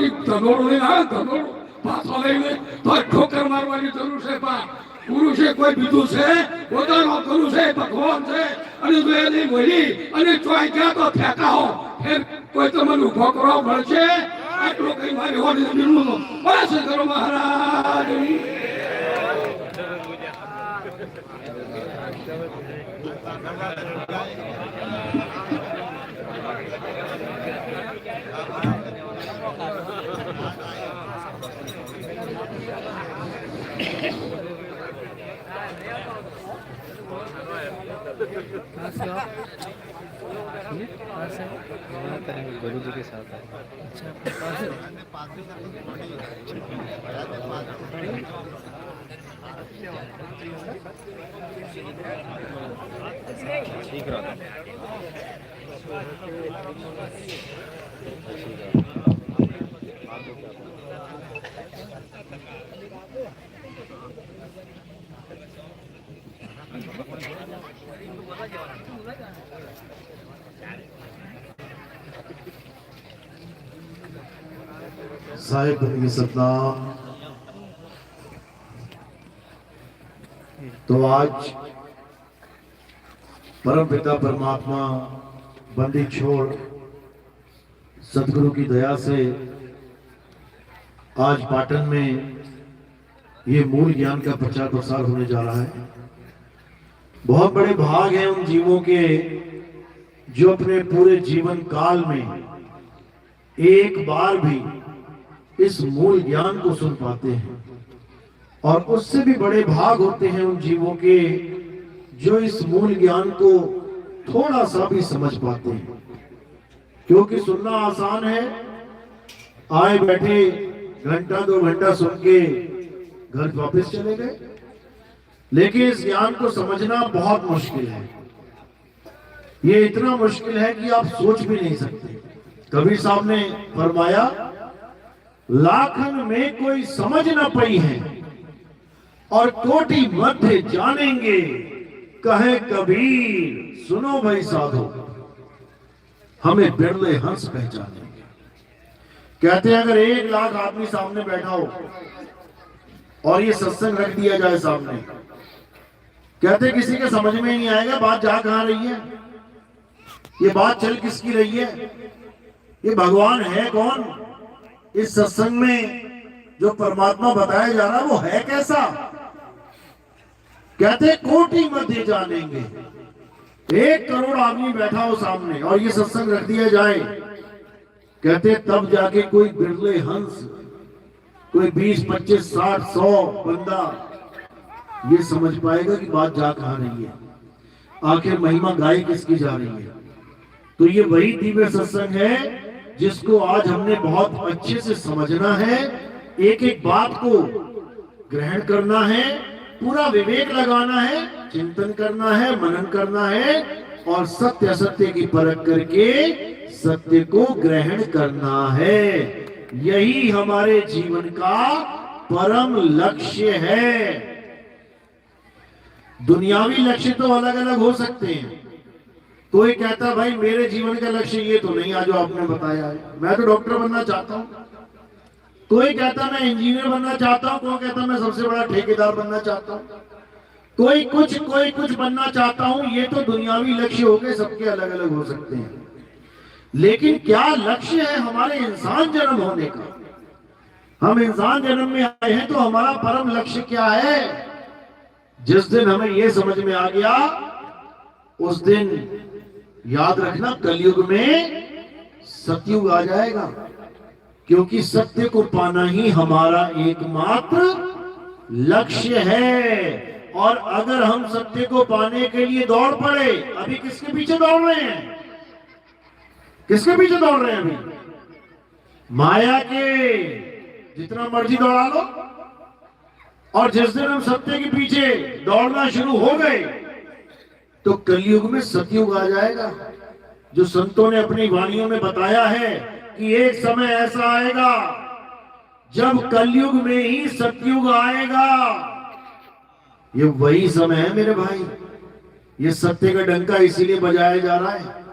મારવાની ધનોડો લઈને આવે ધનોડો પાછો લઈને તો ઠોકર મારવાની જરૂર છે પણ પુરુષે કોઈ બીજું છે પોતાનો ગુરુ છે ભગવાન છે અને જો એની મળી અને ચોઈ ગયા તો ફેંકાઓ ફેર કોઈ તમને ઉભો કરવા મળશે આટલું કઈ મારી હોડી જમીનનું બસ કરો મહારાજ गुरु जी के साथ है। ठीक रहा साहिब बंदगी सतनाम। तो आज परम पिता परमात्मा बंदी छोड़ सदगुरु की दया से आज पाटन में ये मूल ज्ञान का प्रचार प्रसार होने जा रहा है। बहुत बड़े भाग हैं उन जीवों के जो अपने पूरे जीवन काल में एक बार भी इस मूल ज्ञान को सुन पाते हैं और उससे भी बड़े भाग होते हैं उन जीवों के जो इस मूल ज्ञान को थोड़ा सा भी समझ पाते हैं। क्योंकि सुनना आसान है, आए बैठे घंटा 2 घंटा सुन के घर वापस चले गए, लेकिन इस ज्ञान को समझना बहुत मुश्किल है। ये इतना मुश्किल है कि आप सोच भी नहीं सकते। कबीर साहब ने फरमाया, लाखन में कोई समझ न पई है और कोटि मध्य जानेंगे, कहे कबीर सुनो भाई साधो, हमें बिरले हंस पहचानेंगे। कहते हैं अगर 1 लाख आदमी सामने बैठा हो और ये सत्संग रख दिया जाए सामने, कहते किसी के समझ में नहीं आएगा बात जा कहां रही है, ये बात चल किसकी रही है, ये भगवान है कौन, इस सत्संग में जो परमात्मा बताया जा रहा है वो है कैसा। कहते कोटि मध्य जानेंगे। 1 करोड़ आदमी बैठा हो सामने और ये सत्संग रख दिया जाए, कहते तब जाके कोई बिरले हंस, कोई 20, 25, 60, 100 बंदा ये समझ पाएगा कि बात जा कहां रही है, आखिर महिमा गाय किसकी जा रही है। तो ये वही दिव्य सत्संग है जिसको आज हमने बहुत अच्छे से समझना है, एक एक बात को ग्रहण करना है, पूरा विवेक लगाना है, चिंतन करना है, मनन करना है और सत्य असत्य की परख करके सत्य को ग्रहण करना है। यही हमारे जीवन का परम लक्ष्य है। दुनियावी लक्ष्य तो अलग अलग हो सकते हैं। कोई कहता भाई मेरे जीवन का लक्ष्य ये तो नहीं आज जो आपने बताया है, मैं तो डॉक्टर बनना चाहता हूं। कोई कहता मैं इंजीनियर बनना चाहता हूं, कोई कहता मैं सबसे बड़ा ठेकेदार बनना चाहता हूं, कोई कुछ बनना चाहता हूं। ये तो दुनियावी लक्ष्य हो गए, सबके अलग अलग हो सकते हैं। लेकिन क्या लक्ष्य है हमारे इंसान जन्म होने का। हम इंसान जन्म में आए हैं तो हमारा परम लक्ष्य क्या है। जिस दिन हमें यह समझ में आ गया उस दिन याद रखना कलयुग में सतयुग आ जाएगा, क्योंकि सत्य को पाना ही हमारा एकमात्र लक्ष्य है। और अगर हम सत्य को पाने के लिए दौड़ पड़े, अभी किसके पीछे दौड़ रहे हैं, किसके पीछे दौड़ रहे हैं अभी, माया के, जितना मर्जी दौड़ा लो। और जिस दिन हम सत्य के पीछे दौड़ना शुरू हो गए तो कलयुग में सतयुग आ जाएगा। जो संतों ने अपनी वाणियों में बताया है कि एक समय ऐसा आएगा जब कलयुग में ही सतयुग आएगा। ये वही समय है मेरे भाई। ये सत्य का डंका इसीलिए बजाया जा रहा है।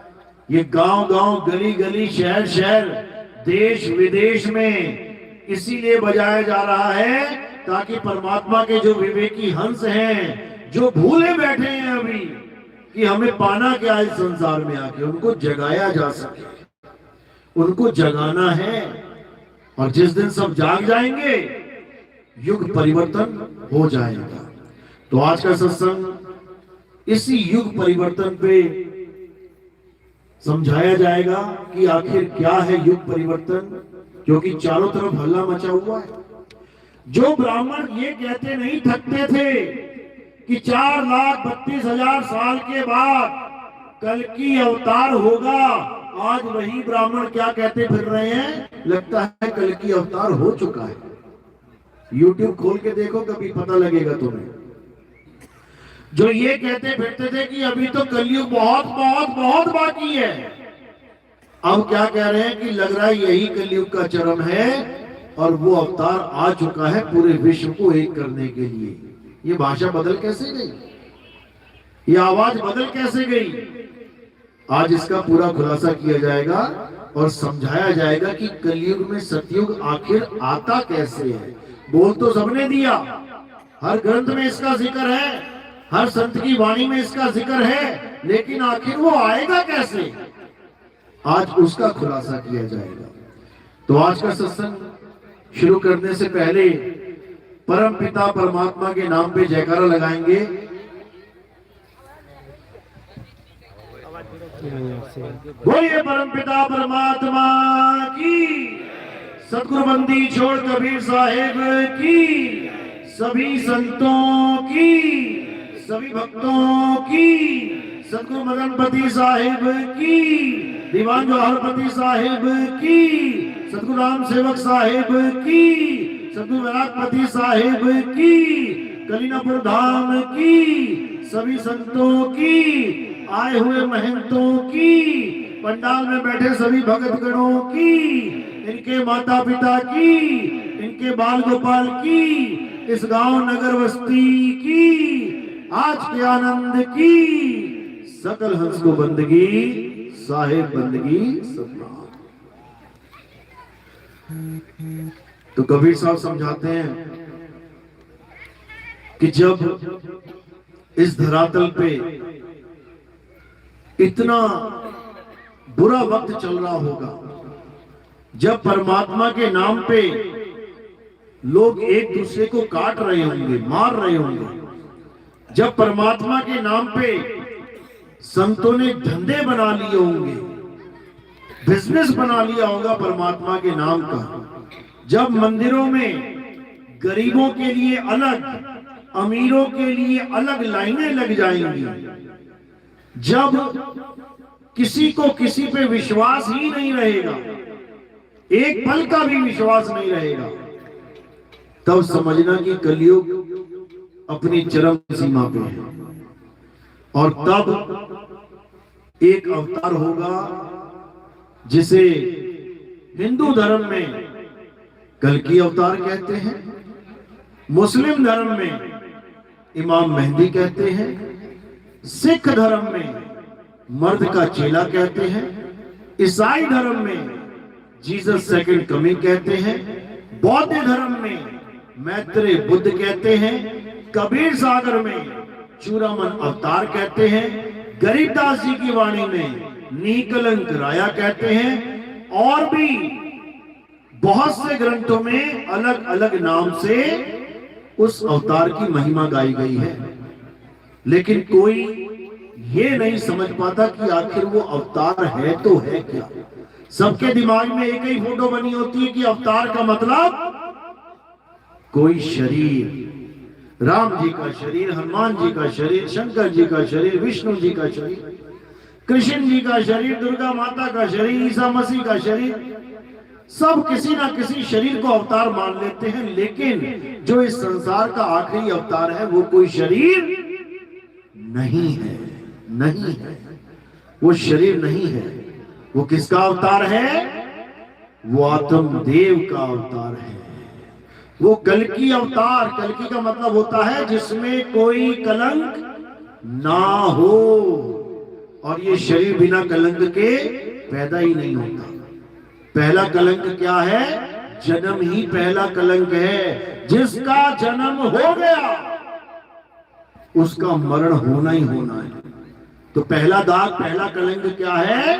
ये गांव गांव, गली गली, शहर शहर देश विदेश में इसीलिए बजाया जा रहा है ताकि परमात्मा के जो विवेकी हंस हैं, जो भूले बैठे हैं अभी कि हमें पाना क्या है संसार में आके, उनको जगाया जा सके। उनको जगाना है, और जिस दिन सब जाग जाएंगे युग परिवर्तन हो जाएगा। तो आज का सत्संग इसी युग परिवर्तन पे समझाया जाएगा कि आखिर क्या है युग परिवर्तन, क्योंकि चारों तरफ हल्ला मचा हुआ है। जो ब्राह्मण ये कहते नहीं थकते थे कि 4,32,000 साल के बाद कल की अवतार होगा, आज वही ब्राह्मण क्या कहते फिर रहे हैं, लगता है कल की अवतार हो चुका है। YouTube खोल के देखो, कभी पता लगेगा तुम्हें। जो ये कहते फिरते थे कि अभी तो कलयुग बहुत बहुत बहुत बाकी है, अब क्या कह रहे हैं कि लग रहा है यही कलयुग का चरम है और वो अवतार आ चुका है पूरे विश्व को एक करने के लिए। ये भाषा बदल कैसे गई, ये आवाज बदल कैसे गई, आज इसका पूरा खुलासा किया जाएगा और समझाया जाएगा कि कलयुग में सतयुग आखिर आता कैसे है। बोल तो सबने दिया, हर ग्रंथ में इसका जिक्र है, हर संत की वाणी में इसका जिक्र है, लेकिन आखिर वो आएगा कैसे, आज उसका खुलासा किया जाएगा। तो आज का सत्संग शुरू करने से पहले परम पिता परमात्मा के नाम पे जयकारा लगाएंगे। बोलिए परम पिता परमात्मा की, सतगुरु बंदी छोड़ कबीर साहिब की, सभी संतों की, सभी भक्तों की, सतगुरु मदनपति साहिब की, दीवान जवाहरपति साहिब की, सतगुरु राम सेवक साहिब की, सतगुरु वैरागपति साहिब की, कलीनापुर धाम की, सभी संतों की, आए हुए महंतों की, पंडाल में बैठे सभी भगत गणों की, इनके माता पिता की, इनके बाल गोपाल की, इस गांव नगर बस्ती की, आज के आनंद की, सकल हंस को बंदगी, साहिब बंदगी सतनाम। तो कबीर साहब समझाते हैं कि जब इस धरातल पे इतना बुरा वक्त चल रहा होगा, जब परमात्मा के नाम पे लोग एक दूसरे को काट रहे होंगे, मार रहे होंगे, जब परमात्मा के नाम पे संतों ने धंधे बना लिए होंगे, बिजनेस बना लिया होगा परमात्मा के नाम का, जब मंदिरों में गरीबों के लिए अलग, अमीरों के लिए अलग लाइनें लग जाएंगी, जब किसी को किसी पे विश्वास ही नहीं रहेगा, एक पल का भी विश्वास नहीं रहेगा, तब समझना कि कलयुग अपनी चरम सीमा पे है। और तब एक अवतार होगा जिसे हिंदू धर्म में कल्कि अवतार कहते हैं, मुस्लिम धर्म में इमाम मेहंदी कहते हैं, सिख धर्म में मर्द का चेला कहते हैं, ईसाई धर्म में जीसस सेकंड कमिंग कहते हैं, बौद्ध धर्म में मैत्रेय बुद्ध कहते हैं, कबीर सागर में चूड़ामन अवतार कहते हैं, गरीबदास जी की वाणी में निकलंक राया कहते हैं, और भी बहुत से ग्रंथों में अलग अलग नाम से उस अवतार की महिमा गाई गई है। लेकिन कोई ये नहीं समझ पाता कि आखिर वो अवतार है तो है क्या। सबके दिमाग में एक ही फोटो बनी होती है कि अवतार का मतलब कोई शरीर, राम जी का शरीर, हनुमान जी का शरीर, शंकर जी का शरीर, विष्णु जी का शरीर, कृष्ण जी का शरीर, दुर्गा माता का शरीर, ईसा मसीह का शरीर, सब किसी ना किसी शरीर को अवतार मान लेते हैं। लेकिन जो इस संसार का आखिरी अवतार है वो कोई शरीर नहीं है, नहीं है, वो शरीर नहीं है। वो किसका अवतार है? वो आत्मदेव का अवतार है। वो कल्कि अवतार, कल्कि का मतलब होता है जिसमें कोई कलंक ना हो, और ये शरीर बिना कलंक के पैदा ही नहीं होता। पहला कलंक क्या है? जन्म ही पहला कलंक है। जिसका जन्म हो गया उसका मरण होना ही होना है। तो पहला दाग, पहला कलंक क्या है?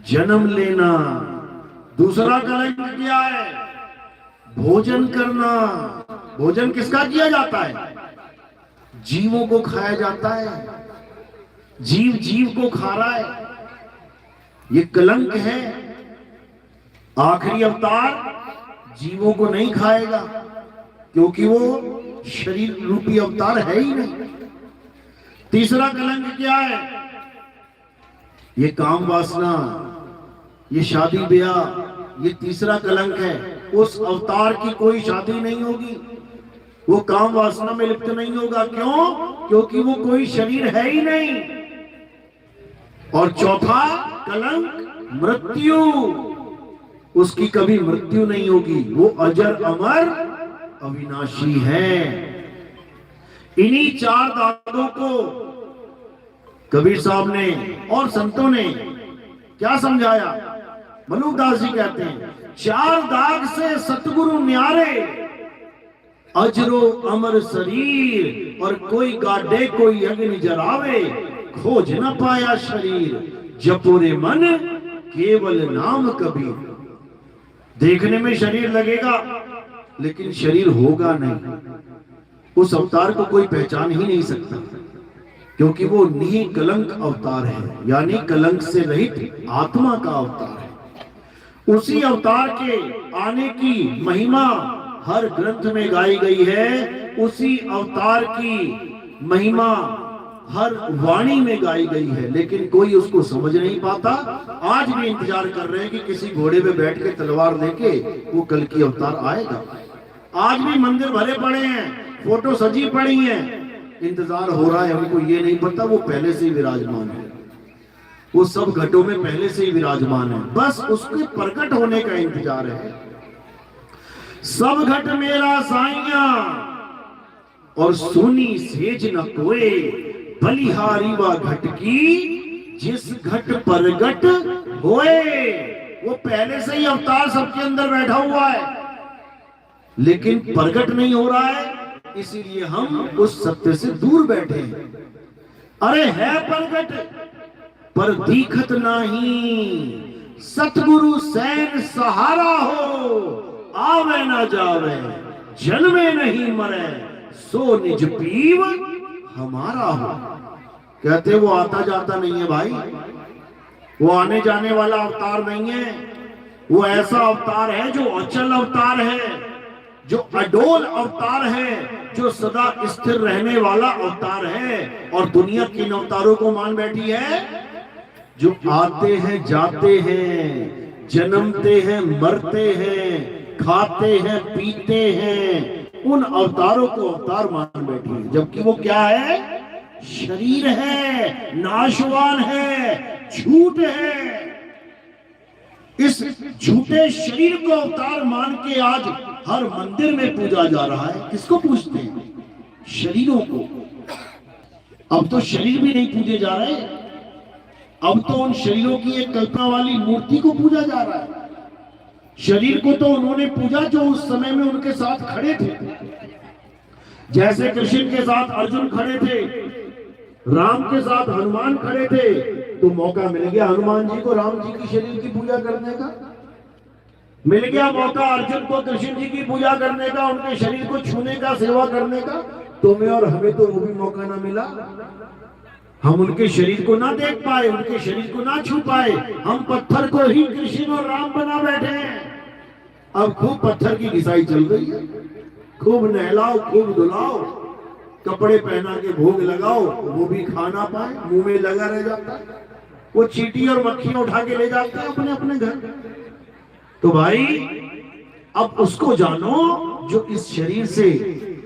जन्म लेना। दूसरा कलंक क्या है? भोजन करना। भोजन किसका किया जाता है? जीवों को खाया जाता है। जीव जीव को खा रहा है, ये कलंक है। आखिरी अवतार जीवों को नहीं खाएगा क्योंकि वो शरीर रूपी अवतार है ही नहीं। तीसरा कलंक क्या है? ये काम वासना, ये शादी ब्याह, ये तीसरा कलंक है। उस अवतार की कोई शादी नहीं होगी, वो काम वासना में लिप्त नहीं होगा। क्यों? क्योंकि वो कोई शरीर है ही नहीं। और चौथा कलंक मृत्यु, उसकी कभी मृत्यु नहीं होगी, वो अजर अमर अविनाशी है। इन्हीं चार दागों को कबीर साहब ने और संतों ने क्या समझाया? मनुदास जी कहते हैं, चार दाग से सतगुरु न्यारे, अजरो अमर शरीर, और कोई गाडे कोई अग्नि जरावे, खोज न पाया शरीर, जपोरे मन केवल नाम कबीर। देखने में शरीर लगेगा लेकिन शरीर होगा नहीं। उस अवतार को कोई पहचान ही नहीं सकता क्योंकि वो निकलंक अवतार है, यानी कलंक से रहित आत्मा का अवतार है। उसी अवतार के आने की महिमा हर ग्रंथ में गाई गई है। उसी अवतार की महिमा हर वाणी में गाई गई है, लेकिन कोई उसको समझ नहीं पाता। आज भी इंतजार कर रहे हैं कि किसी घोड़े पे बैठ के तलवार लेके वो कल की अवतार आएगा। आज भी मंदिर भरे पड़े हैं, फोटो सजी पड़ी हैं, इंतजार हो रहा है। हमको ये नहीं पता वो पहले से ही विराजमान है, वो सब घटों में पहले से ही विराजमान है, बस उसके प्रकट होने का इंतजार है। सब घट मेरा साइया और सोनी सेज न कोए, बलिहारी व घट की जिस घट प्रगट होए। वो पहले से ही अवतार सबके अंदर बैठा हुआ है लेकिन प्रकट नहीं हो रहा है, इसीलिए हम उस सत्य से दूर बैठे हैं। अरे है प्रकट पर दिखत नहीं, सतगुरु सैन सहारा हो, आवे ना जावे जन्मे नहीं मरे, सो निज पीव हमारा हो। कहते वो आता जाता नहीं है भाई, वो आने जाने वाला अवतार नहीं है। वो ऐसा अवतार है जो अचल अवतार है, जो अडोल अवतार है, जो सदा स्थिर रहने वाला अवतार है। और दुनिया किन अवतारों को मान बैठी है? जो आते हैं जाते हैं, जन्मते हैं मरते हैं, खाते हैं पीते हैं, उन अवतारों को अवतार मान बैठी है। जबकि वो क्या है? शरीर है, नाशवान है, झूठ है। इस झूठे शरीर को अवतार मान के आज हर मंदिर में पूजा जा रहा है। किसको पूजते हैं? शरीरों को। अब तो शरीर भी नहीं पूजे जा रहे, अब तो उन शरीरों की एक कल्पना वाली मूर्ति को पूजा जा रहा है। शरीर को तो उन्होंने पूजा जो उस समय में उनके साथ खड़े थे। जैसे कृष्ण के साथ अर्जुन खड़े थे, राम के साथ हनुमान खड़े थे, तो मौका मिल गया हनुमान जी को राम जी की शरीर की पूजा करने का, मिल गया मौका अर्जुन को कृष्ण जी की पूजा करने का, उनके शरीर को छूने का, सेवा करने का। तुम्हें और हमें तो वो भी मौका ना मिला। हम उनके शरीर को ना देख पाए, उनके शरीर को ना छू पाए। हम पत्थर को ही कृष्ण और राम बना बैठे हैं। अब खूब पत्थर की घिसाई चल रही है, खूब नहलाओ, खूब धुलाओ, कपड़े पहना के भोग लगाओ, वो भी खा ना पाए, मुंह में लगा रह जाता है। वो चींटी और मक्खियां उठा के ले जाते हैं अपने अपने घर। तो भाई अब उसको जानो जो इस शरीर से,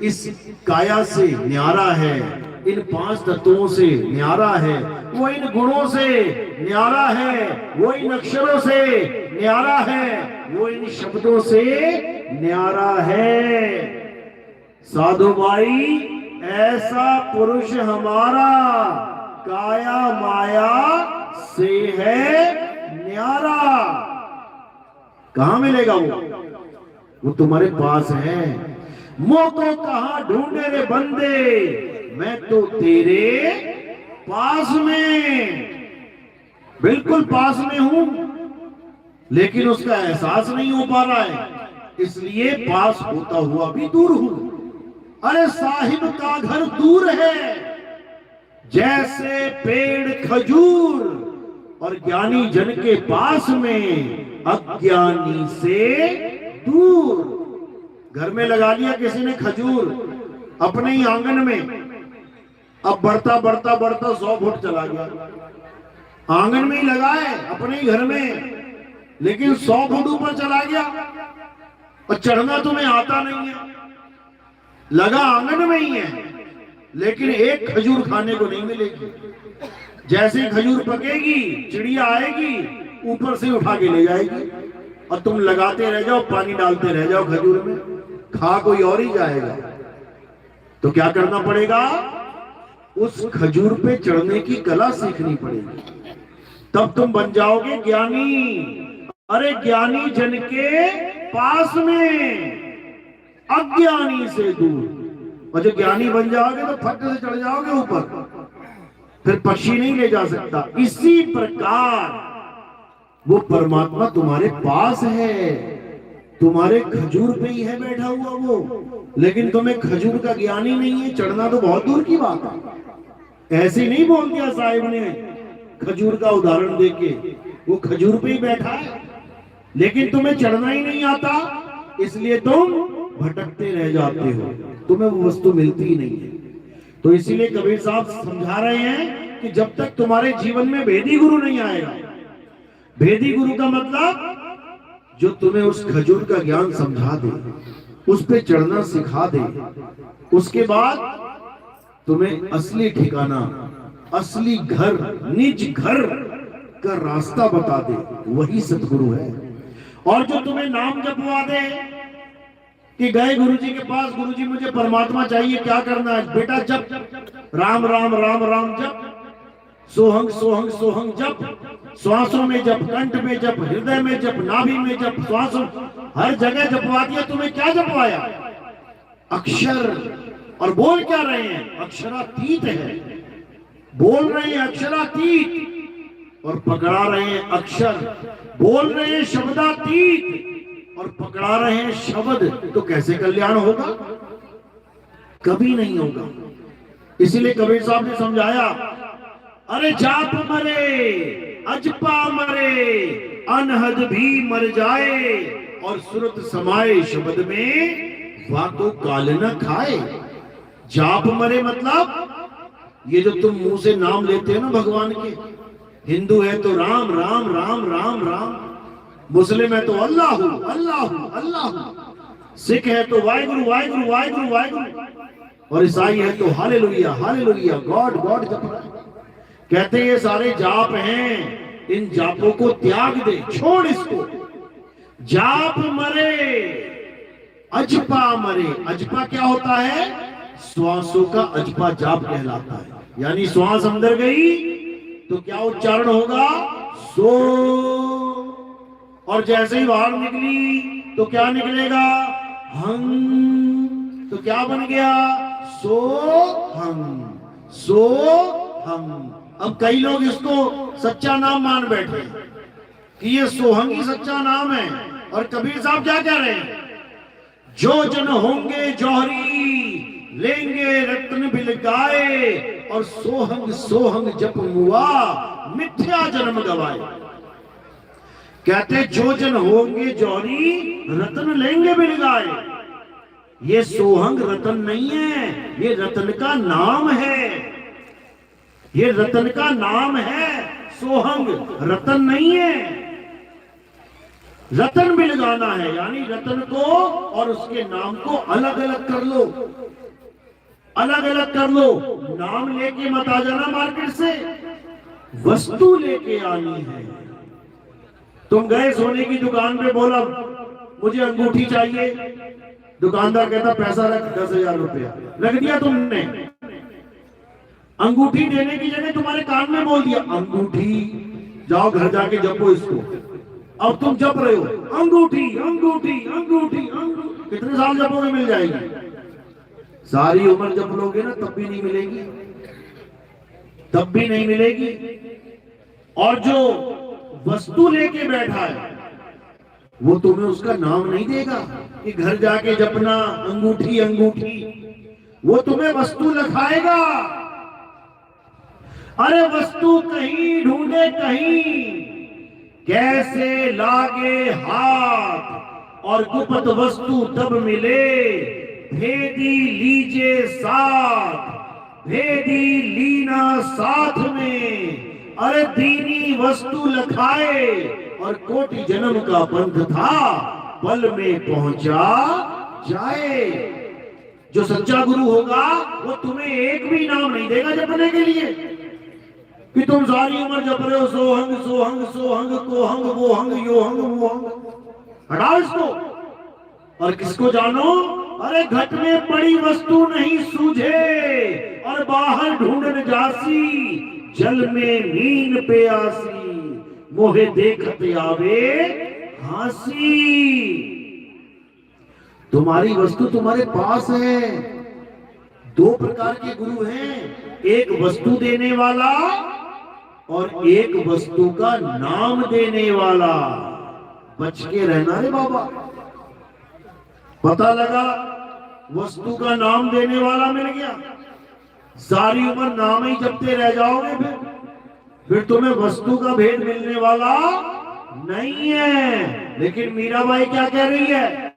इस काया से न्यारा है, इन पांच तत्वों से न्यारा है, वो इन गुणों से न्यारा है, वो इन अक्षरों से न्यारा है, वो इन शब्दों से न्यारा है। साधु भाई ऐसा पुरुष हमारा काया माया से है न्यारा। कहां मिलेगा वो तुम्हारे पास है। मोको कहां ढूंढे रे बंदे, मैं तो तेरे पास में, बिल्कुल पास में हूं, लेकिन उसका एहसास नहीं हो पा रहा है, इसलिए पास होता हुआ भी दूर हूं। अरे साहिब का घर दूर है जैसे पेड़ खजूर, और ज्ञानी जन के पास में अज्ञानी से दूर। घर में लगा लिया किसी ने खजूर अपने ही आंगन में, अब बढ़ता बढ़ता बढ़ता 100 फुट चला गया। आंगन में ही लगाए अपने ही घर में, लेकिन 100 फुट ऊपर चला गया और चढ़ना तुम्हें आता नहीं है। लगा आंगन में ही है, लेकिन एक खजूर खाने को नहीं मिलेगी। जैसे खजूर पकेगी, चिड़िया आएगी, ऊपर से उठा के ले जाएगी, और तुम लगाते रह जाओ, पानी डालते रह जाओ खजूर में, खा कोई और ही जाएगा। तो क्या करना पड़ेगा? उस खजूर पे चढ़ने की कला सीखनी पड़ेगी, तब तुम बन जाओगे ज्ञानी। अरे ज्ञानी जन के पास में, अज्ञानी से दूर। और जो ज्ञानी बन जाओगे तो फट से चढ़ जाओगे ऊपर, फिर पक्षी नहीं ले जा सकता। इसी प्रकार वो परमात्मा तुम्हारे पास है, तुम्हारे खजूर पे ही है बैठा हुआ वो, लेकिन तुम्हें खजूर का ज्ञान ही नहीं है। चढ़ना तो बहुत दूर की बात है। ऐसे नहीं बोल दिया साहिब ने खजूर का उदाहरण देके, वो खजूर पे ही बैठा है, लेकिन तुम्हें चढ़ना ही नहीं आता, इसलिए तुम भटकते रह जाते हो, तुम्हें वो वस्तु मिलती ही नहीं है। तो इसीलिए कबीर साहब समझा रहे हैं कि जब तक तुम्हारे जीवन में भेदी गुरु नहीं आएगा, भेदी गुरु का मतलब जो तुम्हें उस खजूर का ज्ञान समझा दे, उस पे चढ़ना सिखा दे, उसके बाद तुम्हें असली ठिकाना, असली घर, निज घर का रास्ता बता दे, वही सतगुरु है। और जो तुम्हें नाम जपवा दे कि गए गुरुजी के पास, गुरुजी मुझे परमात्मा चाहिए, क्या करना है? बेटा जप, राम राम राम राम जप, सोहंग सोहंग सोहंग जप, श्वासों में जप, कंठ में जप, हृदय में जप, नाभि में जप, श्वासों, हर जगह जपवा दिया। तुम्हें क्या जपवाया? अक्षर। और बोल क्या रहे हैं? अक्षरातीत है। बोल रहे हैं अक्षरातीत और पकड़ा रहे हैं अक्षर, बोल रहे हैं शब्दातीत और पकड़ा रहे हैं शब्द। तो कैसे कल्याण होगा? कभी नहीं होगा। इसीलिए कबीर साहब ने समझाया, अरे जाप मरे, अजपा मरे, अनहद भी मर जाए, और सुरत समाए शब्द में, वाको काल न खाए। जाप मरे मतलब ये जो तुम मुंह से नाम लेते हो ना भगवान के, हिंदू है तो राम राम राम राम राम, मुस्लिम है तो अल्लाह अल्लाह अल्लाह, सिख है तो वाहिगुरु वाहिगुरु वाहिगुरु वाहिगुरु, और ईसाई है तो हालेलुया हालेलुया, गॉड गॉड जप रहा है। कहते ये सारे जाप हैं, इन जापों को त्याग दे, छोड़ इसको। जाप मरे, अजपा मरे। अजपा क्या होता है? श्वासों का अजपा जाप कहलाता है। यानी श्वास अंदर गई तो क्या उच्चारण होगा? सो। और जैसे ही बाहर निकली तो क्या निकलेगा? हम। तो क्या बन गया? सो हम, सो हम। अब कई लोग इसको सच्चा नाम मान बैठे कि ये सोहंग ही सच्चा नाम है। और कबीर साहब क्या कह रहे हैं? जो जन होंगे जौहरी, लेंगे रत्न बिलगाए, और सोहंग सोहंग जप मुआ, मिथ्या जन्म गवाए। कहते जो जन होंगे जौहरी, रत्न लेंगे बिलगाए। ये सोहंग रतन नहीं है, ये रतन का नाम है। ये रतन का नाम है, सोहंग रतन नहीं है। रतन भी लगाना है, यानी रतन को और उसके नाम को अलग अलग कर लो, अलग अलग कर लो। नाम लेके मत आ जाना मार्केट से, वस्तु लेके आनी है। तुम गए सोने की दुकान पे, बोला मुझे अंगूठी चाहिए, दुकानदार कहता पैसा रख 10,000 रुपया, रख दिया तुमने। अंगूठी देने की जगह तुम्हारे कान में बोल दिया अंगूठी, जाओ घर जाके जपो इसको। अब तुम जप रहे हो अंगूठी अंगूठी अंगूठी अंगूठी, कितने साल जपोगे मिल जाएगी? सारी उम्र जप लोगे ना तब भी नहीं मिलेगी, तब भी नहीं मिलेगी। और जो वस्तु लेके बैठा है वो तुम्हें उसका नाम नहीं देगा कि घर जाके जपना अंगूठी अंगूठी, वो तुम्हें वस्तु लिखाएगा। अरे वस्तु कहीं ढूंढे कहीं, कैसे लागे हाथ, और गुप्त वस्तु तब मिले, भेदी लीजे साथ, भेदी लीना साथ में। अरे दीनी वस्तु लखाए, और कोटि जन्म का पंथ था, पल में पहुंचा जाए। जो सच्चा गुरु होगा वो तुम्हें एक भी नाम नहीं देगा जपने के लिए कि तुम सारी उम्र जप रहे हो सोहंग सोहंग सोहंग कोहंग वो हंग यो हंग वो हंग। हटाओ इसको और किसको जानो। अरे घट में पड़ी वस्तु नहीं सूझे, और बाहर ढूंढन जासी, जल में मीन पे आसी, मोहे देखत आवे हासी। तुम्हारी वस्तु तुम्हारे पास है। दो प्रकार के गुरु हैं, एक वस्तु देने वाला और एक वस्तु का नाम देने वाला। बच के रहना रे बाबा। पता लगा वस्तु का नाम देने वाला मिल गया, सारी उम्र नाम ही जपते रह जाओगे, फिर तुम्हें वस्तु का भेद मिलने वाला नहीं है। लेकिन मीराबाई क्या कह रही है?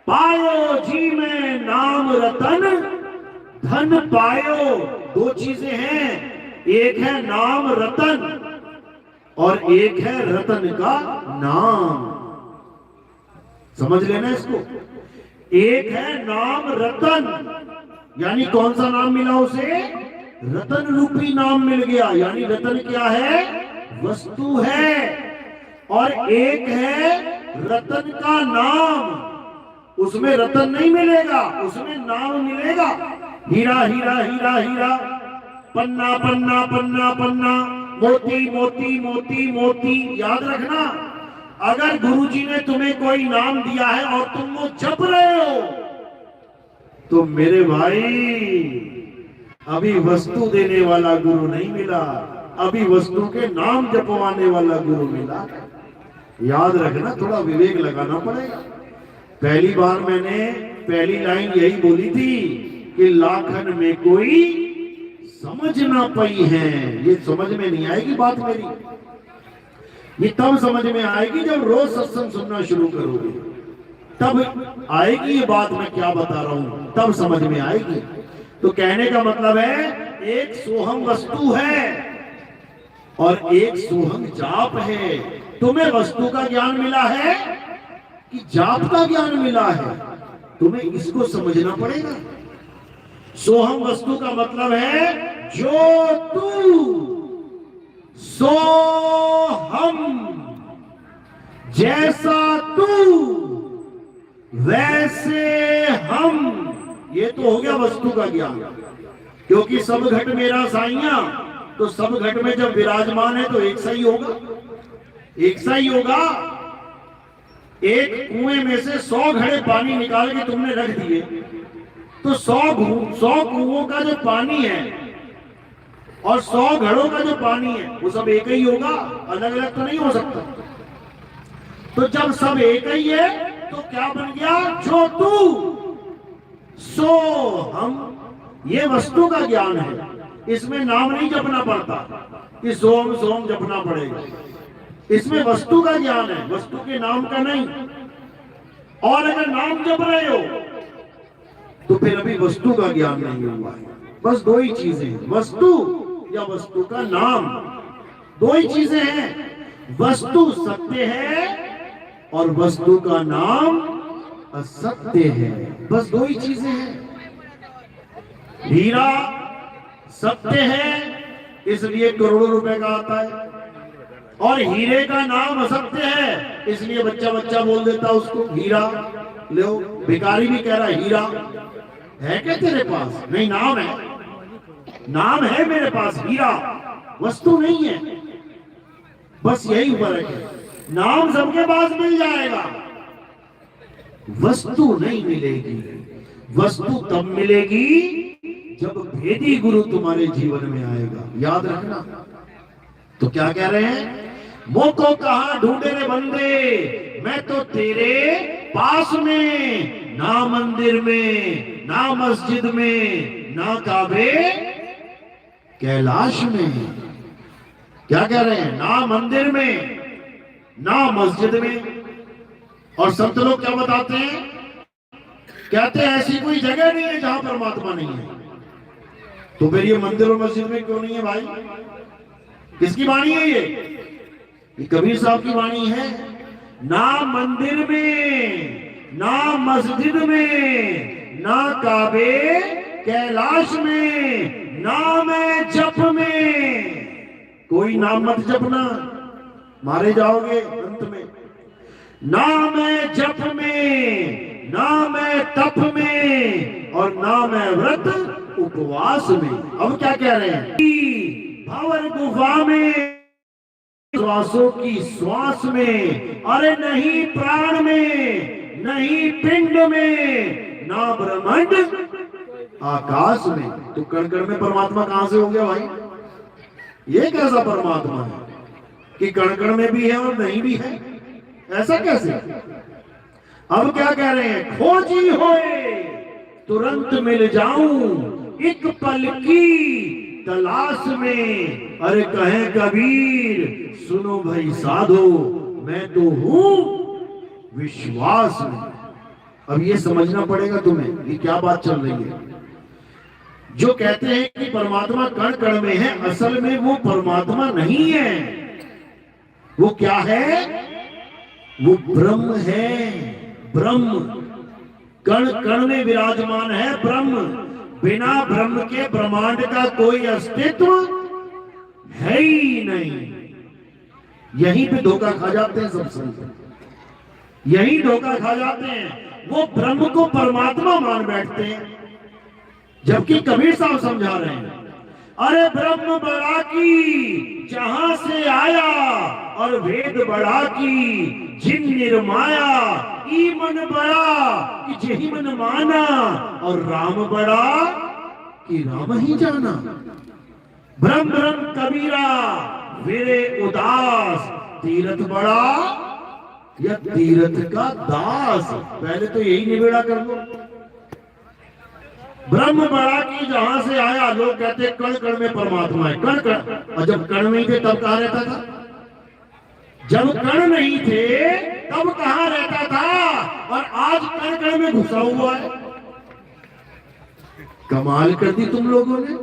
पायो जी में नाम रतन, धन पायो। दो चीजें हैं, एक है नाम रतन और एक है रतन का नाम। समझ लेना इसको। एक है नाम रतन, यानी कौन सा नाम मिला उसे? रतन रूपी नाम मिल गया। यानी रतन क्या है? वस्तु है। और एक है रतन का नाम, उसमें रतन नहीं मिलेगा, उसमें नाम मिलेगा। हीरा हीरा हीरा हीरा, पन्ना पन्ना पन्ना पन्ना, मोती मोती मोती मोती। याद रखना, अगर गुरुजी ने तुम्हें कोई नाम दिया है और तुम वो जप रहे हो तो मेरे भाई अभी वस्तु देने वाला गुरु नहीं मिला, अभी वस्तु के नाम जपवाने वाला गुरु मिला। याद रखना, थोड़ा विवेक लगाना पड़ेगा। पहली बार मैंने पहली लाइन यही बोली थी कि लाखन में कोई समझ ना पाई है। ये समझ में नहीं आएगी बात मेरी, ये तब समझ में आएगी जब रोज सत्संग सुनना शुरू करोगे, तब आएगी ये बात मैं क्या बता रहा हूं, तब समझ में आएगी। तो कहने का मतलब है एक सोहम वस्तु है और एक सोहम जाप है। तुम्हें वस्तु का ज्ञान मिला है कि जाप का ज्ञान मिला है, तुम्हें इसको समझना पड़ेगा। सोहम वस्तु का मतलब है जो तू सो हम, जैसा तू वैसे हम। ये तो हो गया वस्तु का ज्ञान। क्योंकि सब घट मेरा साइया, तो सब घट में जब विराजमान है तो एक सा ही होगा, एक सा ही होगा। एक कुएं में से 100 घड़े पानी निकाल के तुमने रख दिए तो 100 कुओं का जो पानी है और 100 घड़ों का जो पानी है वो सब एक ही होगा, अलग अलग तो नहीं हो सकता। तो जब सब एक ही है तो क्या बन गया? जो तू सो हम। ये वस्तु का ज्ञान है, इसमें नाम नहीं जपना पड़ता कि सोम सोम जपना पड़ेगा। इसमें वस्तु का ज्ञान है, वस्तु के नाम का नहीं। और अगर नाम जप रहे हो तो फिर अभी वस्तु का ज्ञान नहीं हुआ है। बस दो ही चीजें, वस्तु या वस्तु का नाम, दो ही चीजें हैं। वस्तु सत्य है और वस्तु का नाम असत्य है। बस दो ही चीजें हैं। हीरा सत्य है इसलिए करोड़ों रुपए का आता है, और हीरे का नाम असत्य है इसलिए बच्चा बच्चा बोल देता उसको हीरा। लो, भिखारी भी कह रहा है हीरा है क्या तेरे पास? नहीं, नाम है, नाम है मेरे पास, हीरा वस्तु नहीं है। बस यही फर्क है। नाम सबके पास मिल जाएगा, वस्तु नहीं मिलेगी। वस्तु तब मिलेगी जब भेदी गुरु तुम्हारे जीवन में आएगा, याद रखना। तो क्या कह रहे हैं, मोको कहां ढूंढे रे बंदे, मैं तो तेरे पास में, ना मंदिर में, ना मस्जिद में, ना काबे कैलाश में। क्या कह रहे हैं, ना मंदिर में, ना मस्जिद में। और संत लोग क्या बताते हैं, कहते हैं ऐसी कोई जगह नहीं है जहां परमात्मा नहीं है। तो फिर ये मंदिर और मस्जिद में क्यों नहीं है भाई? किसकी वाणी है ये कबीर साहब की वाणी है। ना मंदिर में, ना मस्जिद में, ना काबे कैलाश में, ना मैं जप में। कोई नाम मत जपना, मारे जाओगे अंत में। ना मैं जप में, ना मैं तप में, और ना मैं व्रत उपवास में। अब क्या कह रहे हैं, भंवर गुफा में, श्वासों की श्वास में, अरे नहीं प्राण में, नहीं पिंड में, ना ब्रह्मांड आकाश में। तो कण कण में परमात्मा कहां से हो गया भाई? ये कैसा परमात्मा है कि कण कण में भी है और नहीं भी है? ऐसा कैसे? अब क्या कह रहे हैं, खोजी होए तुरंत मिल जाऊं, एक पल की तलाश में। अरे कहे कबीर सुनो भाई साधो, मैं तो हूं विश्वास में। अब ये समझना पड़ेगा तुम्हें कि क्या बात चल रही है। जो कहते हैं कि परमात्मा कण कण में है, असल में वो परमात्मा नहीं है। वो क्या है? वो ब्रह्म है। ब्रह्म कण कण में विराजमान है ब्रह्म। बिना ब्रह्म के ब्रह्मांड का कोई अस्तित्व है ही नहीं। यहीं पे धोखा खा जाते हैं सब संत, यही धोखा खा जाते हैं। वो ब्रह्म को परमात्मा मान बैठते हैं, जबकि कबीर साहब समझा रहे हैं, अरे ब्रह्म बड़ा की जहां से आया, और वेद बड़ा की जिन निर्माया, ई मन बड़ा कि जेहि मन माना, और राम बड़ा कि राम ही जाना। ब्रह्म ब्रह्म कबीरा मेरे उदास, तीरथ बड़ा या तीरथ का दास। पहले तो यही निबेड़ा कर लो। ब्रह्म बड़ा की जहां से आया, लोग कहते कण कण में परमात्मा है। कण कण, और जब कण नहीं थे तब कहां रहता था? जब कण नहीं थे तब कहां रहता था? और आज कण कण में घुसा हुआ है। कमाल कर दी तुम लोगों ने।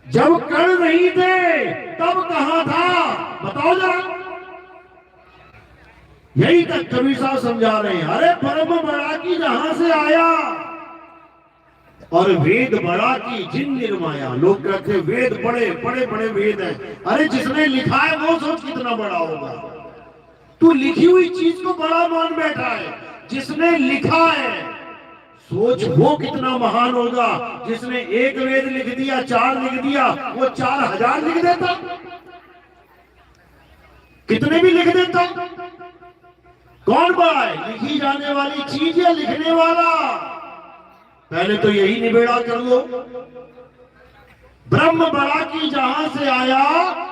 जब कण नहीं थे तब कहां था? बताओ जरा। यही तक कबीर साहब समझा रहे हैं, अरे ब्रह्म बड़ा की जहां से आया, और वेद बड़ा की जिन निर्माया। लोग कहते वेद बड़े बड़े बड़े वेद हैं। अरे जिसने लिखा है वो सोच कितना बड़ा होगा। तू लिखी हुई चीज को बड़ा मान बैठा है। जिसने लिखा है सोच वो कितना महान होगा। जिसने एक वेद लिख दिया, 4 लिख दिया, वो 4000 लिख देता, कितने भी लिख देता। कौन बड़ा है, लिखी जाने वाली चीज या लिखने वाला? पहले तो यही निबेड़ा कर लो। ब्रह्म बड़ा की जहां से आया,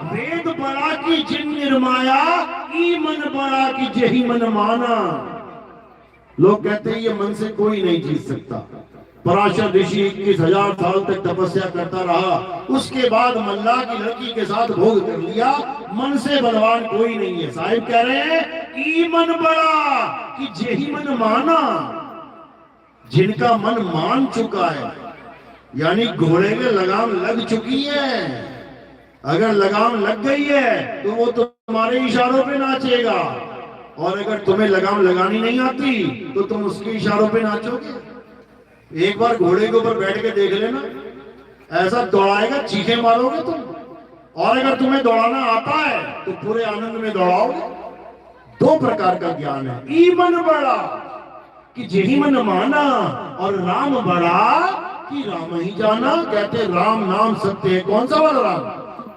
वेद बड़ा की जिन निर्माया, ई मन बड़ा की जेहि मन माना। लोग कहते हैं ये मन से कोई नहीं जीत सकता। पराशर ऋषि 21,000 साल तक तपस्या करता रहा, उसके बाद मल्लाह की लड़की के साथ भोग कर लिया। मन से बलवान कोई नहीं है। साहिब कह रहे हैं ई मन बड़ा कि जेहि मन माना। जिनका मन मान चुका है, यानी घोड़े में लगाम लग चुकी है। अगर लगाम लग गई है तो वो तुम्हारे इशारों पे नाचेगा, और अगर तुम्हें लगाम लगानी नहीं आती तो तुम उसके इशारों पे नाचोगे। एक बार घोड़े के ऊपर बैठ के देख लेना, ऐसा दौड़ाएगा चीखे मारोगे तुम। और अगर तुम्हें दौड़ाना आता है तो पूरे आनंद में दौड़ाओगे। 2 प्रकार का ज्ञान है, ई मन बड़ा कि जेहि मन माना, और राम बड़ा कि राम ही जाना। कहते राम नाम सत्य है। कौन सा वाला राम?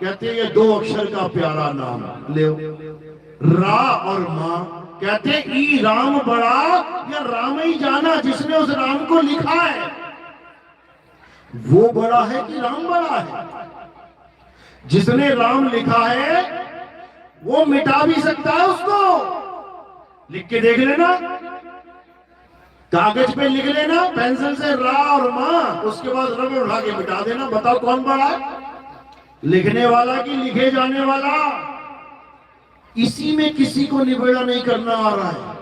कहते ये 2 अक्षर का प्यारा नाम ले। रा और मां, कहते ई राम बड़ा या राम ही जाना, जिसने उस राम को लिखा है वो बड़ा है कि राम बड़ा है? जिसने राम लिखा है वो मिटा भी सकता है उसको। लिख के देख लेना, कागज पे लिख लेना पेंसिल से रा और मां, उसके बाद रबड़ उठा के मिटा देना। बताओ कौन बड़ा है, लिखने वाला कि लिखे जाने वाला? इसी में किसी को निबेड़ा नहीं करना आ रहा है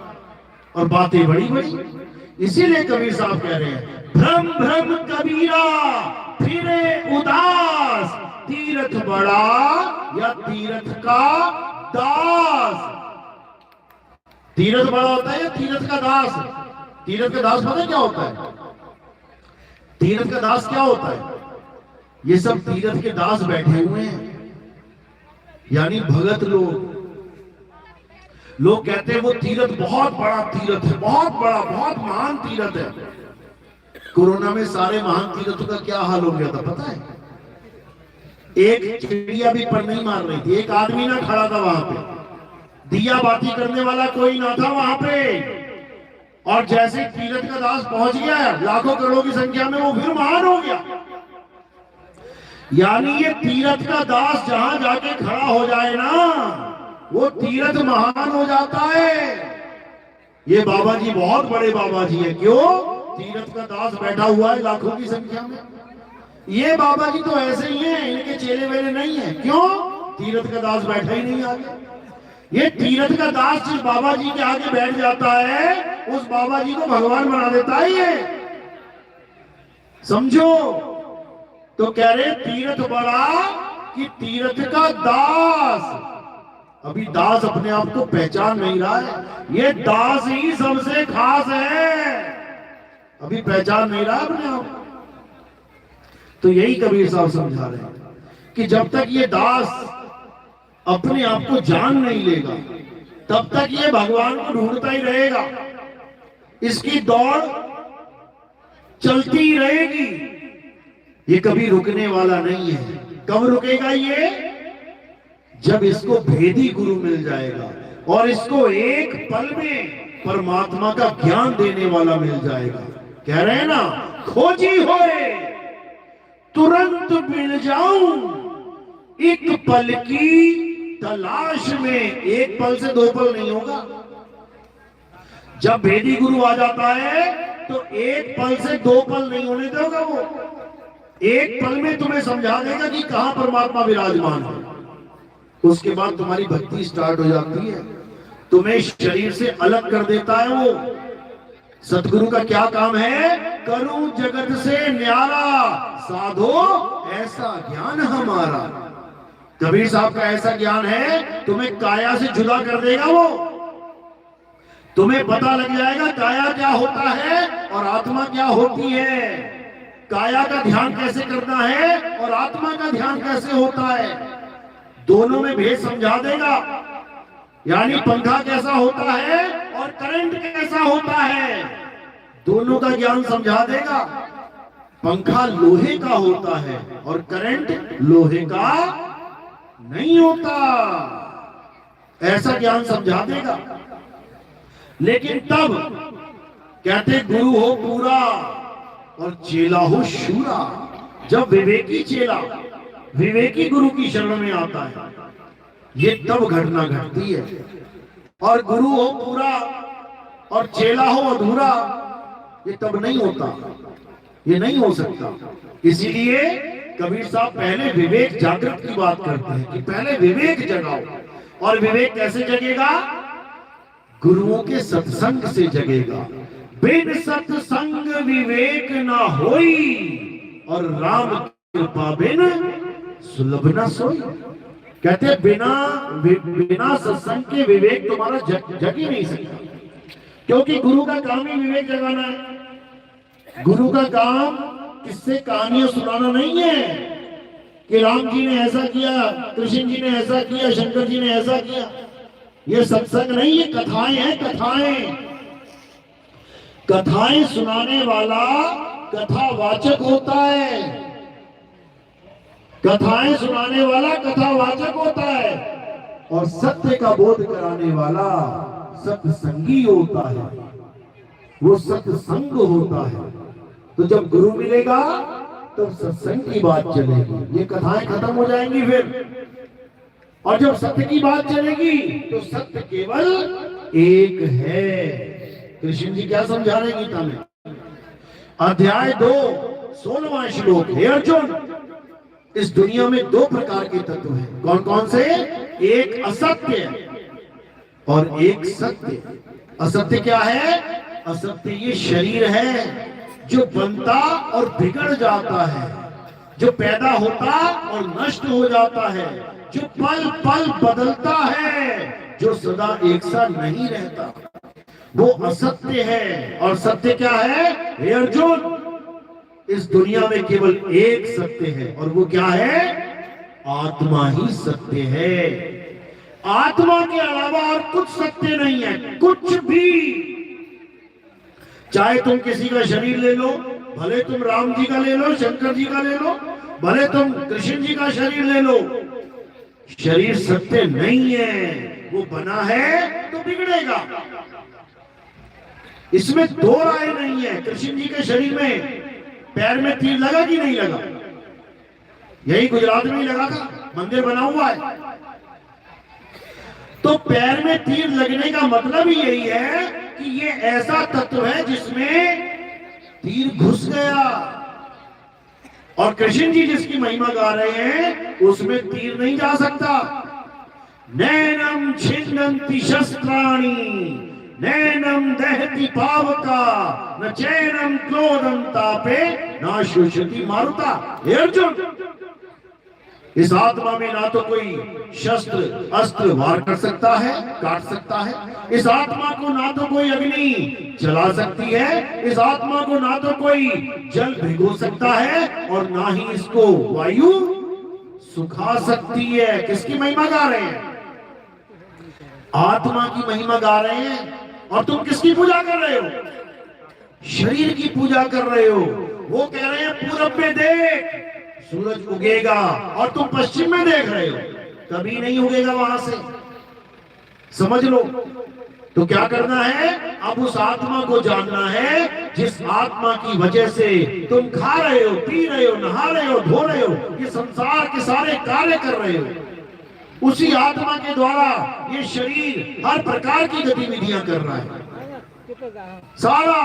और बातें बड़ी बड़ी। इसीलिए कबीर साहब कह रहे हैं, भ्रम भ्रम कबीरा फिरे उदास, तीर्थ बड़ा या तीर्थ का दास। तीर्थ बड़ा होता है या तीर्थ का दास? तीर्थ का दास पता क्या होता है? तीर्थ का दास क्या होता है? ये सब तीर्थ के दास बैठे हुए हैं, यानी भगत लोग। लोग कहते हैं वो तीर्थ बहुत बड़ा तीर्थ है, बहुत बड़ा, बहुत महान तीर्थ है। कोरोना में सारे महान तीर्थों का क्या हाल हो गया था पता है? एक चिड़िया भी पर नहीं मार रही थी, एक आदमी ना खड़ा था वहां पे, दिया बाती करने वाला कोई ना था वहां पे। और जैसे तीर्थ का दास पहुंच गया लाखों करोड़ों की संख्या में, वो फिर महान हो गया। यानी ये तीर्थ का दास जहां जाके खड़ा हो जाए ना, वो तीर्थ महान हो जाता है। ये बाबा जी बहुत बड़े बाबा जी है। क्यों? तीर्थ का दास बैठा हुआ है लाखों की संख्या में। ये बाबा जी तो ऐसे ही हैं, इनके चेले वेले नहीं है। क्यों? तीर्थ का दास बैठा ही नहीं आगे। ये तीर्थ का दास जिस बाबा जी के आगे बैठ जाता है, उस बाबा जी को भगवान बना देता है ये, समझो। तो कह रहे तीर्थ बड़ा कि तीर्थ का दास। अभी दास अपने आप को पहचान नहीं रहा है, ये दास ही सबसे खास है, अभी पहचान नहीं रहा अपने आप। तो यही कबीर साहब समझा रहे हैं कि जब तक ये दास अपने आप को जान नहीं लेगा, तब तक ये भगवान को ढूंढता ही रहेगा। इसकी दौड़ चलती ही रहेगी, ये कभी रुकने वाला नहीं है। कब रुकेगा ये? जब इसको भेदी गुरु मिल जाएगा और इसको एक पल में परमात्मा का ज्ञान देने वाला मिल जाएगा। कह रहे हैं ना, खोजी होए तुरंत मिल जाऊं, एक पल की तलाश में। एक पल से दो पल नहीं होगा। जब भेदी गुरु आ जाता है तो एक पल से दो पल नहीं होने देगा। वो एक पल में तुम्हें समझा देगा कि कहां परमात्मा विराजमान है। उसके बाद तुम्हारी भक्ति स्टार्ट हो जाती है, तुम्हें शरीर से अलग कर देता है। वो सतगुरु का क्या काम है? करूं जगत से न्यारा, साधो ऐसा ज्ञान हमारा। कबीर साहब का ऐसा ज्ञान है, तुम्हें काया से जुदा कर देगा। वो तुम्हें पता लग जाएगा काया क्या होता है और आत्मा क्या होती है, काया का ध्यान कैसे करना है और आत्मा का ध्यान कैसे होता है। दोनों में भेद समझा देगा। यानी पंखा कैसा होता है और करंट कैसा होता है, दोनों का ज्ञान समझा देगा। पंखा लोहे का होता है और करंट लोहे का नहीं होता, ऐसा ज्ञान समझा देगा। लेकिन तब कहते गुरु हो पूरा और चेला हो शूरा। जब विवेकी चेला विवेकी गुरु की शरण में आता है, ये तब घटना घटती है। और गुरु हो पूरा और चेला हो अधूरा, ये तब नहीं होता, ये नहीं हो सकता। इसीलिए कबीर साहब पहले विवेक जागृत की बात करते हैं कि पहले विवेक जगाओ। और विवेक कैसे जगेगा? गुरुओं के सत्संग से जगेगा। बिन सत्संग विवेक ना होई और राम कृपा बिन सुलभ ना सोई। कहते बिना सत्संग के विवेक तुम्हारा जग ही नहीं सकता, क्योंकि गुरु का काम ही विवेक जगाना है। गुरु का काम किससे कहानियां सुनाना नहीं है कि राम जी ने ऐसा किया, कृष्ण जी ने ऐसा किया, शंकर जी ने ऐसा किया। ये सत्संग नहीं, ये कथाएं हैं, कथाएं। कथाएं सुनाने वाला कथावाचक होता है। कथाएं सुनाने वाला कथावाचक होता है और सत्य का बोध कराने वाला सत्संगी होता है, वो सत्संग होता है। तो जब गुरु मिलेगा तो सत्संग की बात चलेगी, ये कथाएं खत्म हो जाएंगी फिर। और जब सत्य की बात चलेगी तो सत्य केवल एक है। कृष्ण जी क्या समझा रहे हैं गीता में? अध्याय 2 16वां श्लोक। हे अर्जुन, इस दुनिया में दो प्रकार के तत्व हैं। कौन कौन से? एक असत्य और एक सत्य। असत्य क्या है? असत्य ये शरीर है जो बनता और बिगड़ जाता है, जो पैदा होता और नष्ट हो जाता है, जो पल पल बदलता है, जो सदा एक सा नहीं रहता, वो असत्य है। और सत्य क्या है? हे अर्जुन, इस दुनिया में केवल एक सत्य है, और वो क्या है? आत्मा ही सत्य है। आत्मा के अलावा और कुछ सत्य नहीं है, कुछ भी। चाहे तुम किसी का शरीर ले लो, भले तुम राम जी का ले लो, शंकर जी का ले लो, भले तुम कृष्ण जी का शरीर ले लो, शरीर सत्य नहीं है। वो बना है तो बिगड़ेगा, इसमें दो राय नहीं है। कृष्ण जी के शरीर में पैर में तीर लगा कि नहीं लगा? यही गुजरात में ही लगा था, मंदिर बना हुआ है। तो पैर में तीर लगने का मतलब ही यही है कि ये ऐसा तत्व है जिसमें तीर घुस गया। और कृष्ण जी जिसकी महिमा गा रहे हैं उसमें तीर नहीं जा सकता। नैनम छिन्नन्ति शस्त्राणि नैनम दहति पावका न चैनम क्रोधम तापे न शुष्यति मारुता। हे अर्जुन, इस आत्मा में ना तो कोई शस्त्र अस्त्र वार कर सकता है, काट सकता है। इस आत्मा को ना तो कोई अग्नि जला सकती है, इस आत्मा को ना तो कोई जल भिगो सकता है, और ना ही इसको वायु सुखा सकती है। किसकी महिमा गा रहे हैं? आत्मा की महिमा गा रहे हैं। और तुम किसकी पूजा कर रहे हो? शरीर की पूजा कर रहे हो। वो कह रहे हैं पूरब में देख सूरज उगेगा, और तुम पश्चिम में देख रहे हो, कभी नहीं उगेगा वहां से, समझ लो। तो क्या करना है? अब उस आत्मा को जानना है जिस आत्मा की वजह से तुम खा रहे हो, पी रहे हो, नहा रहे हो, धो रहे हो, ये संसार के सारे कार्य कर रहे हो। उसी आत्मा के द्वारा ये शरीर हर प्रकार की गतिविधियां कर रहा है। सारा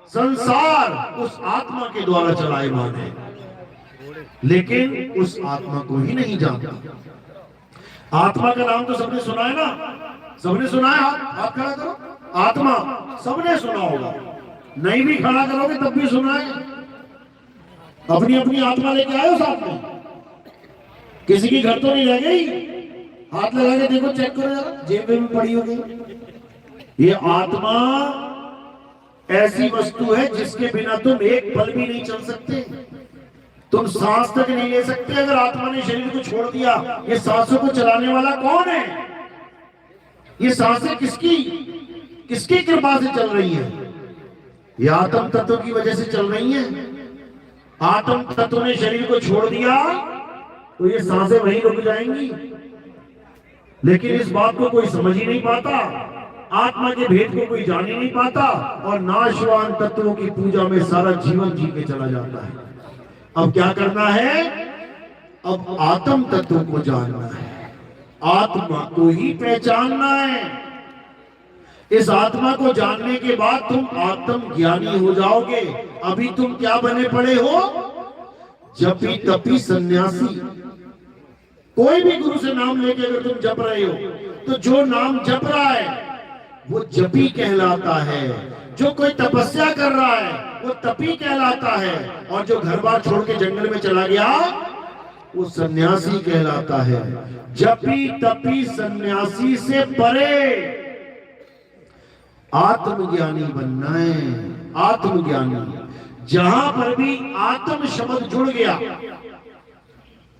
संसार उस आत्मा के द्वारा चलायमान है, लेकिन उस आत्मा को ही नहीं जानता। आत्मा का नाम तो सबने सुना है ना? सबने सुना है? हाथ खड़ा करो। आत्मा सबने सुना होगा, नहीं भी खड़ा करोगे तब भी सुना है। अपनी अपनी आत्मा लेके आए हो साथ में? किसी की घर तो नहीं रह गई? हाथ लगा के देखो, चेक करो जरा, जेब में पड़ी होगी। ये आत्मा ऐसी वस्तु है जिसके बिना तुम एक पल भी नहीं चल सकते, तुम सांस तक नहीं ले सकते। अगर आत्मा ने शरीर को छोड़ दिया, ये सांसों को चलाने वाला कौन है? ये सांसें किसकी कृपा से चल रही है? ये आत्म तत्व की वजह से चल रही है। आत्म तत्व ने शरीर को छोड़ दिया तो ये सांसें वहीं रुक जाएंगी। लेकिन इस बात को कोई समझ ही नहीं पाता, आत्मा के भेद को कोई जान ही नहीं पाता, और नाशवान तत्वों की पूजा में सारा जीवन जी के चला जाता है। अब क्या करना है? अब आत्म तत्व को जानना है, आत्मा को ही पहचानना है। इस आत्मा को जानने के बाद तुम आत्म ज्ञानी हो जाओगे। अभी तुम क्या बने पड़े हो? जपी तपी सन्यासी। कोई भी गुरु से नाम लेके अगर तुम जप रहे हो तो जो नाम जप रहा है वो जपी कहलाता है, जो कोई तपस्या कर रहा है वो तपी कहलाता है, और जो घर बार छोड़ के जंगल में चला गया वो सन्यासी कहलाता है। जपी तपी सन्यासी से परे आत्मज्ञानी बनना है। आत्मज्ञानी, जहां पर भी आत्म शब्द जुड़ गया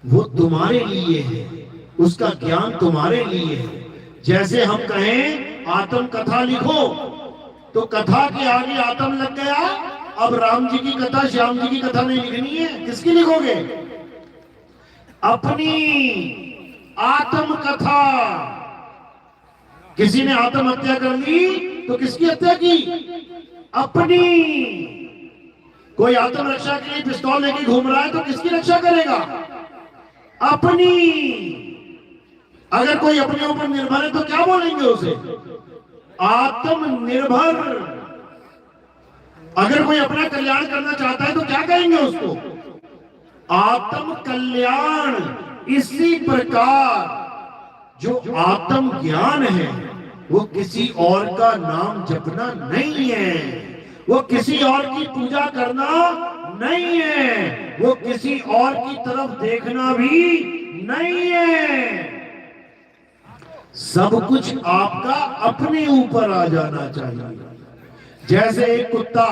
वो तुम्हारे लिए है, उसका ज्ञान तुम्हारे लिए है। जैसे हम कहें आत्म कथा लिखो, तो कथा के आगे आत्म लग गया। अब राम जी की कथा, श्याम जी की कथा नहीं लिखनी है, किसकी लिखोगे? अपनी। आत्मकथा। किसी ने आत्महत्या कर ली तो किसकी हत्या की? अपनी। कोई आत्मरक्षा के लिए पिस्तौल लेके घूम रहा है तो किसकी रक्षा करेगा? अपनी। अगर कोई अपने ऊपर निर्भर है तो क्या बोलेंगे उसे? आत्मनिर्भर। अगर कोई अपना कल्याण करना चाहता है तो क्या कहेंगे उसको? आत्म कल्याण। इसी प्रकार जो आत्म ज्ञान है वो किसी और का नाम जपना नहीं है, वो किसी और की पूजा करना नहीं है, वो किसी और की तरफ देखना भी नहीं है। सब कुछ आपका अपने ऊपर आ जाना चाहिए। जैसे एक कुत्ता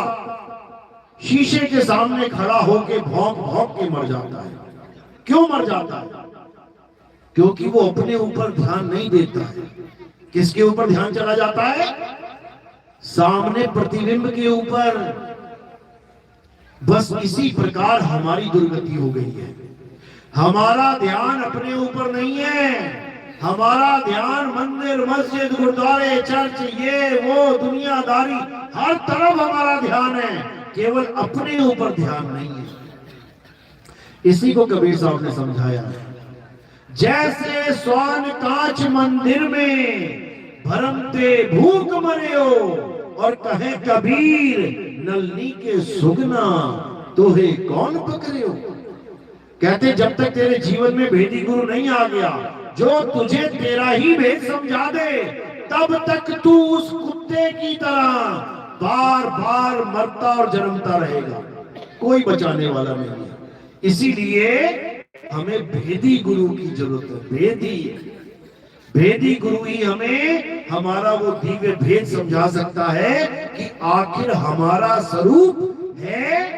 शीशे के सामने खड़ा होकर भौंक भौंक के मर जाता है। क्यों मर जाता है? क्योंकि वो अपने ऊपर ध्यान नहीं देता है। किसके ऊपर ध्यान चला जाता है? सामने प्रतिबिंब के ऊपर। बस इसी प्रकार हमारी दुर्गति हो गई है। हमारा ध्यान अपने ऊपर नहीं है। हमारा ध्यान मंदिर, मस्जिद, गुरुद्वारे, चर्च, ये वो दुनियादारी, हर तरफ हमारा ध्यान है, केवल अपने ऊपर ध्यान नहीं है। इसी को कबीर साहब ने समझाया है। जैसे स्वर्ण कांच मंदिर में भरमते भूख मरे हो, और कहे कबीर नलनी के सुगना तोहे कौन पकड़े हो। कहते जब तक तेरे जीवन में भेदी गुरु नहीं आ गया जो तुझे तेरा ही भेद समझा दे, तब तक तू उस कुत्ते की तरह बार बार मरता और जन्मता रहेगा। कोई बचाने वाला नहीं है। इसीलिए हमें भेदी गुरु की जरूरत है। भेदी गुरु ही हमें हमारा वो दिव्य भेद समझा सकता है कि आखिर हमारा स्वरूप है